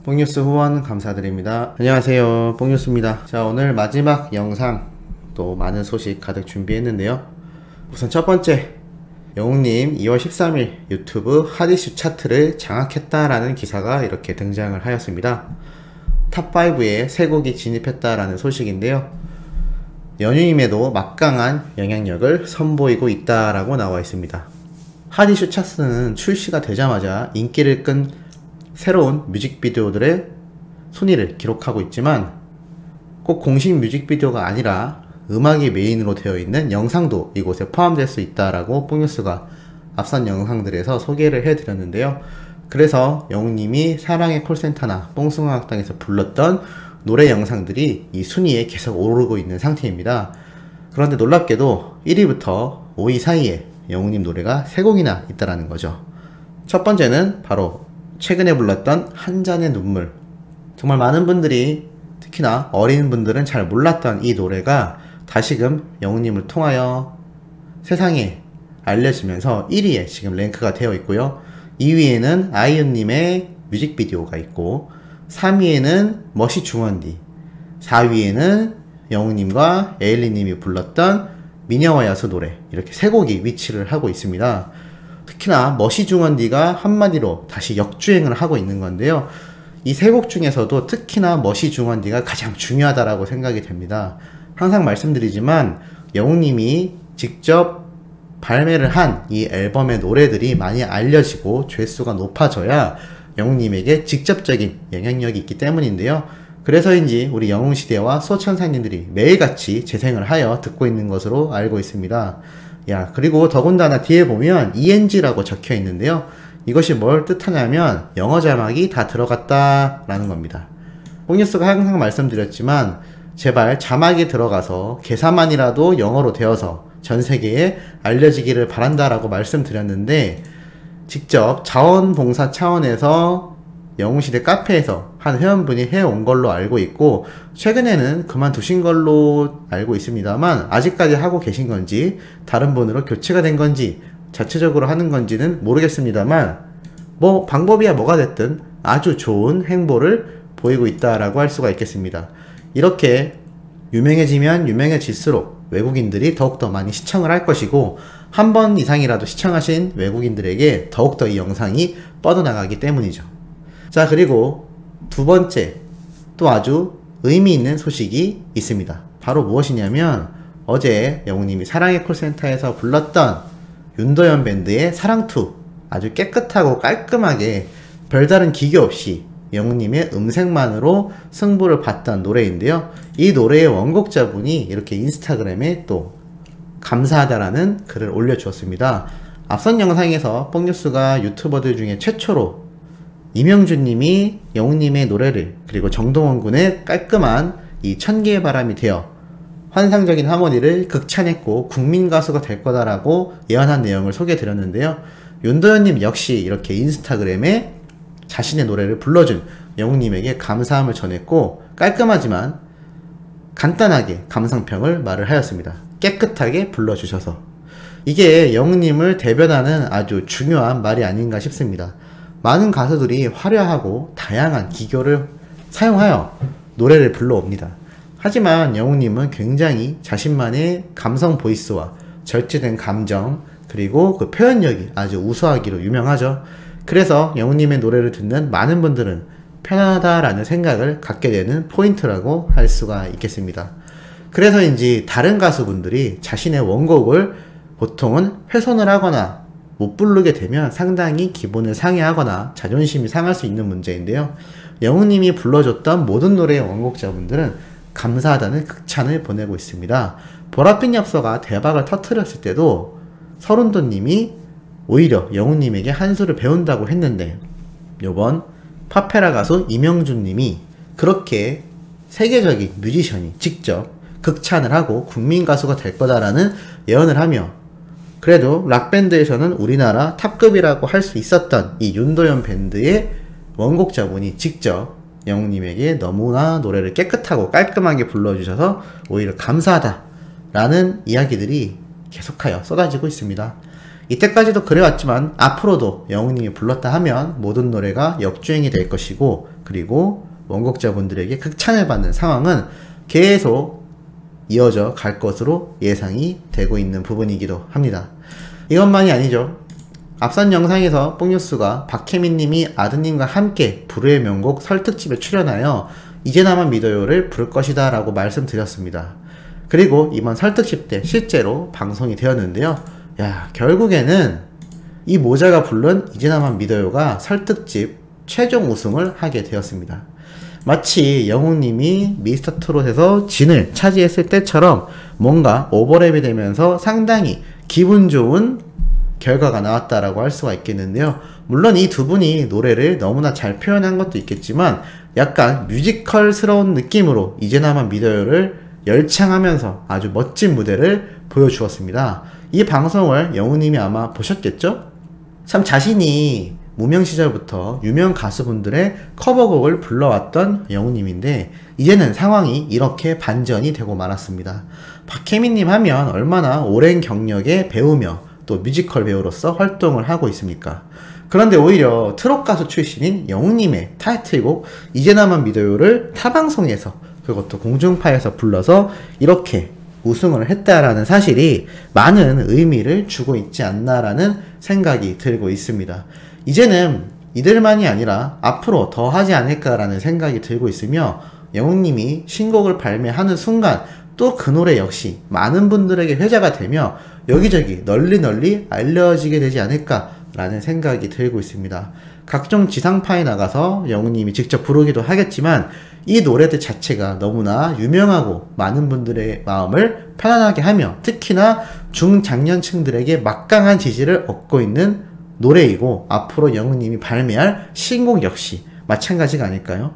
뽕뉴스 후원 감사드립니다. 안녕하세요, 뽕뉴스입니다. 자, 오늘 마지막 영상 또 많은 소식 가득 준비했는데요. 우선 첫 번째, 영웅님 2월 13일 유튜브 핫이슈 차트를 장악했다라는 기사가 이렇게 등장을 하였습니다. 탑5에 세 곡이 진입했다라는 소식인데요. 연휴임에도 막강한 영향력을 선보이고 있다라고 나와 있습니다. 핫이슈 차트는 출시가 되자마자 인기를 끈 새로운 뮤직비디오들의 순위를 기록하고 있지만 꼭 공식 뮤직비디오가 아니라 음악이 메인으로 되어 있는 영상도 이곳에 포함될 수 있다라고 뽕뉴스가 앞선 영상들에서 소개를 해드렸는데요. 그래서 영웅님이 사랑의 콜센터나 뽕숭아학당에서 불렀던 노래 영상들이 이 순위에 계속 오르고 있는 상태입니다. 그런데 놀랍게도 1위부터 5위 사이에 영웅님 노래가 3곡이나 있다라는 거죠. 첫 번째는 바로 최근에 불렀던 한 잔의 눈물. 정말 많은 분들이, 특히나 어린 분들은 잘 몰랐던 이 노래가 다시금 영웅님을 통하여 세상에 알려지면서 1위에 지금 랭크가 되어 있고요. 2위에는 아이유님의 뮤직비디오가 있고, 3위에는 머시 중원디, 4위에는 영웅님과 에일리님이 불렀던 미녀와 야수 노래, 이렇게 3곡이 위치를 하고 있습니다. 특히나 머시 중원디가 한마디로 다시 역주행을 하고 있는 건데요. 이 3곡 중에서도 특히나 머시 중원디가 가장 중요하다라고 생각이 됩니다. 항상 말씀드리지만 영웅님이 직접 발매를 한 이 앨범의 노래들이 많이 알려지고 조회수가 높아져야 영웅님에게 직접적인 영향력이 있기 때문인데요. 그래서인지 우리 영웅시대와 수호천사님들이 매일같이 재생을 하여 듣고 있는 것으로 알고 있습니다. 야, 그리고 더군다나 뒤에 보면 ENG라고 적혀 있는데요. 이것이 뭘 뜻하냐면 영어 자막이 다 들어갔다 라는 겁니다. 뽕뉴스가 항상 말씀드렸지만 제발 자막이 들어가서 개사만이라도 영어로 되어서 전 세계에 알려지기를 바란다라고 말씀드렸는데, 직접 자원봉사 차원에서 영웅시대 카페에서 한 회원분이 해온 걸로 알고 있고, 최근에는 그만두신 걸로 알고 있습니다만 아직까지 하고 계신 건지 다른 분으로 교체가 된 건지 자체적으로 하는 건지는 모르겠습니다만, 뭐 방법이야 뭐가 됐든 아주 좋은 행보를 보이고 있다라고 할 수가 있겠습니다. 이렇게 유명해지면 유명해질수록 외국인들이 더욱더 많이 시청을 할 것이고, 한 번 이상이라도 시청하신 외국인들에게 더욱더 이 영상이 뻗어나가기 때문이죠. 자, 그리고 두 번째, 또 아주 의미 있는 소식이 있습니다. 바로 무엇이냐면 어제 영웅님이 사랑의 콜센터에서 불렀던 윤도현 밴드의 사랑투, 아주 깨끗하고 깔끔하게 별다른 기교 없이 영웅님의 음색만으로 승부를 봤던 노래인데요. 이 노래의 원곡자분이 이렇게 인스타그램에 또 감사하다라는 글을 올려주었습니다. 앞선 영상에서 뽕뉴스가 유튜버들 중에 최초로 이명준님이 영웅님의 노래를, 그리고 정동원 군의 깔끔한 이 천개의 바람이 되어 환상적인 하모니를 극찬했고 국민가수가 될 거다라고 예언한 내용을 소개해드렸는데요. 윤도현님 역시 이렇게 인스타그램에 자신의 노래를 불러준 영웅님에게 감사함을 전했고, 깔끔하지만 간단하게 감상평을 말을 하였습니다. 깨끗하게 불러주셔서. 이게 영웅님을 대변하는 아주 중요한 말이 아닌가 싶습니다. 많은 가수들이 화려하고 다양한 기교를 사용하여 노래를 불러옵니다. 하지만 영웅님은 굉장히 자신만의 감성 보이스와 절제된 감정, 그리고 그 표현력이 아주 우수하기로 유명하죠. 그래서 영웅님의 노래를 듣는 많은 분들은 편하다라는 생각을 갖게 되는 포인트라고 할 수가 있겠습니다. 그래서인지 다른 가수분들이 자신의 원곡을 보통은 훼손을 하거나 못 부르게 되면 상당히 기분을 상해하거나 자존심이 상할 수 있는 문제인데요. 영웅님이 불러줬던 모든 노래의 원곡자분들은 감사하다는 극찬을 보내고 있습니다. 보랏빛 엽서가 대박을 터뜨렸을 때도 서른도님이 오히려 영웅님에게 한 수를 배운다고 했는데, 요번 파페라 가수 이명준님이 그렇게 세계적인 뮤지션이 직접 극찬을 하고 국민가수가 될 거다라는 예언을 하며, 그래도 락밴드에서는 우리나라 탑급이라고 할 수 있었던 이 윤도현 밴드의 원곡자분이 직접 영웅님에게 너무나 노래를 깨끗하고 깔끔하게 불러주셔서 오히려 감사하다라는 이야기들이 계속하여 쏟아지고 있습니다. 이때까지도 그래왔지만 앞으로도 영웅님이 불렀다 하면 모든 노래가 역주행이 될 것이고, 그리고 원곡자분들에게 극찬을 받는 상황은 계속 이어져 갈 것으로 예상이 되고 있는 부분이기도 합니다. 이것만이 아니죠. 앞선 영상에서 뽕뉴스가 박혜민님이 아드님과 함께 불후의 명곡 설특집에 출연하여 이제 나만 믿어요를 부를 것이다 라고 말씀드렸습니다. 그리고 이번 설특집 때 실제로 방송이 되었는데요. 야, 결국에는 이 모자가 부른 이제 나만 믿어요가 설특집 최종 우승을 하게 되었습니다. 마치 영웅님이 미스터트롯에서 진을 차지했을 때처럼 뭔가 오버랩이 되면서 상당히 기분 좋은 결과가 나왔다라고 할 수가 있겠는데요. 물론 이 두 분이 노래를 너무나 잘 표현한 것도 있겠지만 약간 뮤지컬스러운 느낌으로 이제 나만 믿어요를 열창하면서 아주 멋진 무대를 보여주었습니다. 이 방송을 영웅님이 아마 보셨겠죠? 참 자신이 무명 시절부터 유명 가수분들의 커버곡을 불러왔던 영웅님인데 이제는 상황이 이렇게 반전이 되고 말았습니다. 박혜민님 하면 얼마나 오랜 경력의 배우며 또 뮤지컬 배우로서 활동을 하고 있습니까? 그런데 오히려 트롯 가수 출신인 영웅님의 타이틀곡 이제 나만 믿어요를 타방송에서 그것도 공중파에서 불러서 이렇게 우승을 했다라는 사실이 많은 의미를 주고 있지 않나라는 생각이 들고 있습니다. 이제는 이들만이 아니라 앞으로 더 하지 않을까라는 생각이 들고 있으며 영웅님이 신곡을 발매하는 순간 또 그 노래 역시 많은 분들에게 회자가 되며 여기저기 널리 알려지게 되지 않을까라는 생각이 들고 있습니다. 각종 지상파에 나가서 영웅님이 직접 부르기도 하겠지만 이 노래들 자체가 너무나 유명하고 많은 분들의 마음을 편안하게 하며 특히나 중장년층들에게 막강한 지지를 얻고 있는 노래이고 앞으로 영웅님이 발매할 신곡 역시 마찬가지가 아닐까요?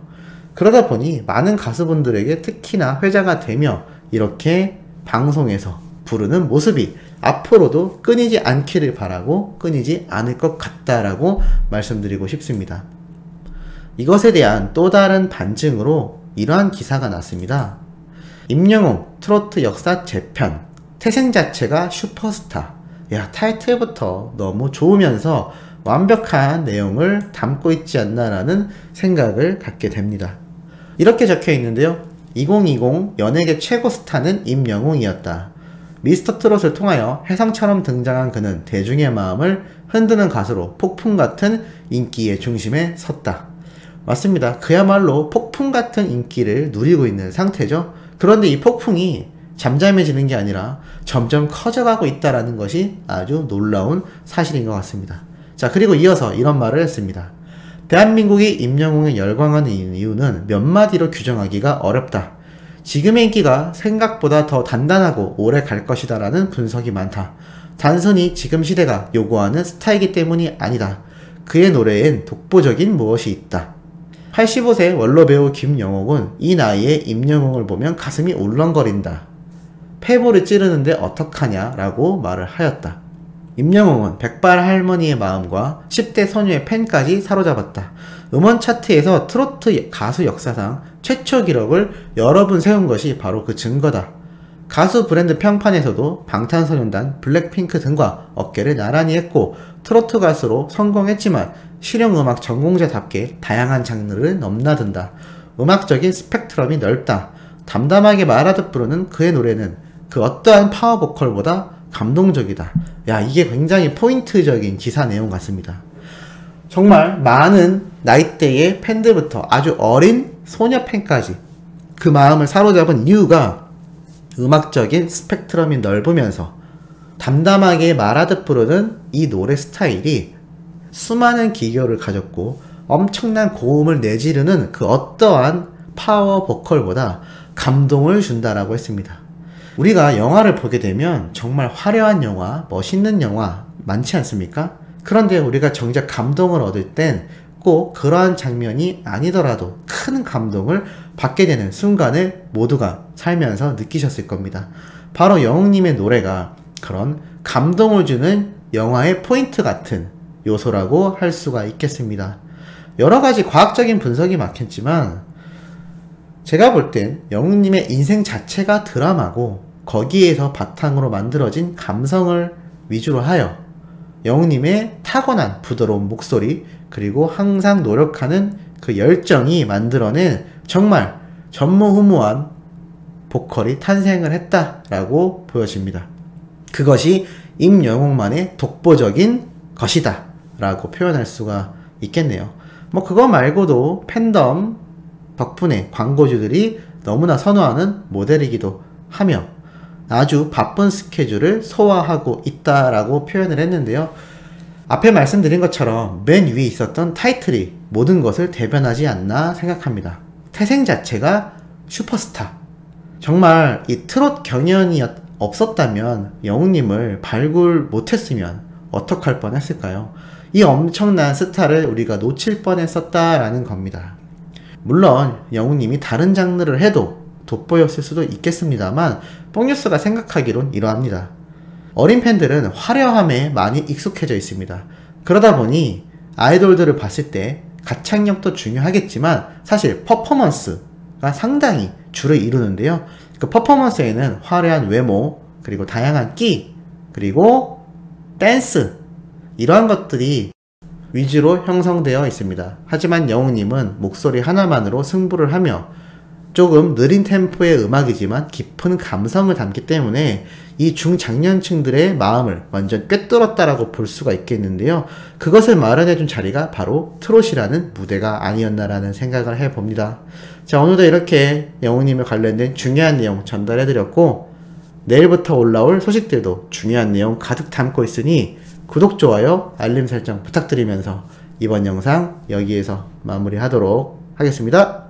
그러다 보니 많은 가수분들에게 특히나 회자가 되며 이렇게 방송에서 부르는 모습이 앞으로도 끊이지 않기를 바라고 끊이지 않을 것 같다라고 말씀드리고 싶습니다. 이것에 대한 또 다른 반증으로 이러한 기사가 났습니다. 임영웅 트로트 역사 재편 태생 자체가 슈퍼스타. 야, 타이틀부터 너무 좋으면서 완벽한 내용을 담고 있지 않나라는 생각을 갖게 됩니다. 이렇게 적혀 있는데요. 2020 연예계 최고 스타는 임영웅이었다. 미스터트롯을 통하여 혜성처럼 등장한 그는 대중의 마음을 흔드는 가수로 폭풍 같은 인기의 중심에 섰다. 맞습니다. 그야말로 폭풍 같은 인기를 누리고 있는 상태죠. 그런데 이 폭풍이 잠잠해지는 게 아니라 점점 커져가고 있다는 것이 아주 놀라운 사실인 것 같습니다. 자, 그리고 이어서 이런 말을 했습니다. 대한민국이 임영웅에 열광하는 이유는 몇 마디로 규정하기가 어렵다. 지금의 인기가 생각보다 더 단단하고 오래 갈 것이다 라는 분석이 많다. 단순히 지금 시대가 요구하는 스타이기 때문이 아니다. 그의 노래엔 독보적인 무엇이 있다. 85세 원로 배우 김영옥은 이 나이에 임영웅을 보면 가슴이 울렁거린다. 폐보를 찌르는데 어떡하냐 라고 말을 하였다. 임영웅은 백발 할머니의 마음과 10대 소녀의 팬까지 사로잡았다. 음원 차트에서 트로트 가수 역사상 최초 기록을 여러 분 세운 것이 바로 그 증거다. 가수 브랜드 평판에서도 방탄소년단, 블랙핑크 등과 어깨를 나란히 했고 트로트 가수로 성공했지만 실용음악 전공자답게 다양한 장르를 넘나든다. 음악적인 스펙트럼이 넓다. 담담하게 말하듯 부르는 그의 노래는 그 어떠한 파워보컬보다 감동적이다. 야, 이게 굉장히 포인트적인 기사 내용 같습니다. 정말 많은 나이대의 팬들부터 아주 어린 소녀 팬까지 그 마음을 사로잡은 이유가 음악적인 스펙트럼이 넓으면서 담담하게 말하듯 부르는 이 노래 스타일이 수많은 기교를 가졌고 엄청난 고음을 내지르는 그 어떠한 파워 보컬보다 감동을 준다라고 했습니다. 우리가 영화를 보게 되면 정말 화려한 영화, 멋있는 영화 많지 않습니까? 그런데 우리가 정작 감동을 얻을 땐 꼭 그러한 장면이 아니더라도 큰 감동을 받게 되는 순간을 모두가 살면서 느끼셨을 겁니다. 바로 영웅님의 노래가 그런 감동을 주는 영화의 포인트 같은 요소라고 할 수가 있겠습니다. 여러가지 과학적인 분석이 막혔지만 제가 볼 땐 영웅님의 인생 자체가 드라마고 거기에서 바탕으로 만들어진 감성을 위주로 하여 영웅님의 타고난 부드러운 목소리 그리고 항상 노력하는 그 열정이 만들어낸 정말 전무후무한 보컬이 탄생을 했다라고 보여집니다. 그것이 임영웅만의 독보적인 것이다 라고 표현할 수가 있겠네요. 뭐 그거 말고도 팬덤 덕분에 광고주들이 너무나 선호하는 모델이기도 하며 아주 바쁜 스케줄을 소화하고 있다라고 표현을 했는데요. 앞에 말씀드린 것처럼 맨 위에 있었던 타이틀이 모든 것을 대변하지 않나 생각합니다. 태생 자체가 슈퍼스타. 정말 이 트롯 경연이 없었다면 영웅님을 발굴 못했으면 어떡할 뻔했을까요? 이 엄청난 스타를 우리가 놓칠 뻔했었다라는 겁니다. 물론 영웅님이 다른 장르를 해도 돋보였을 수도 있겠습니다만 뽕뉴스가 생각하기론 이러합니다. 어린 팬들은 화려함에 많이 익숙해져 있습니다. 그러다 보니 아이돌들을 봤을 때 가창력도 중요하겠지만 사실 퍼포먼스가 상당히 주를 이루는데요. 그 퍼포먼스에는 화려한 외모, 그리고 다양한 끼, 그리고 댄스 이러한 것들이 위주로 형성되어 있습니다. 하지만 영웅님은 목소리 하나만으로 승부를 하며 조금 느린 템포의 음악이지만 깊은 감성을 담기 때문에 이 중장년층들의 마음을 완전 꿰뚫었다라고 볼 수가 있겠는데요. 그것을 마련해준 자리가 바로 트롯이라는 무대가 아니었나라는 생각을 해봅니다. 자, 오늘도 이렇게 영웅님에 관련된 중요한 내용 전달해드렸고 내일부터 올라올 소식들도 중요한 내용 가득 담고 있으니 구독, 좋아요, 알림 설정 부탁드리면서 이번 영상 여기에서 마무리하도록 하겠습니다.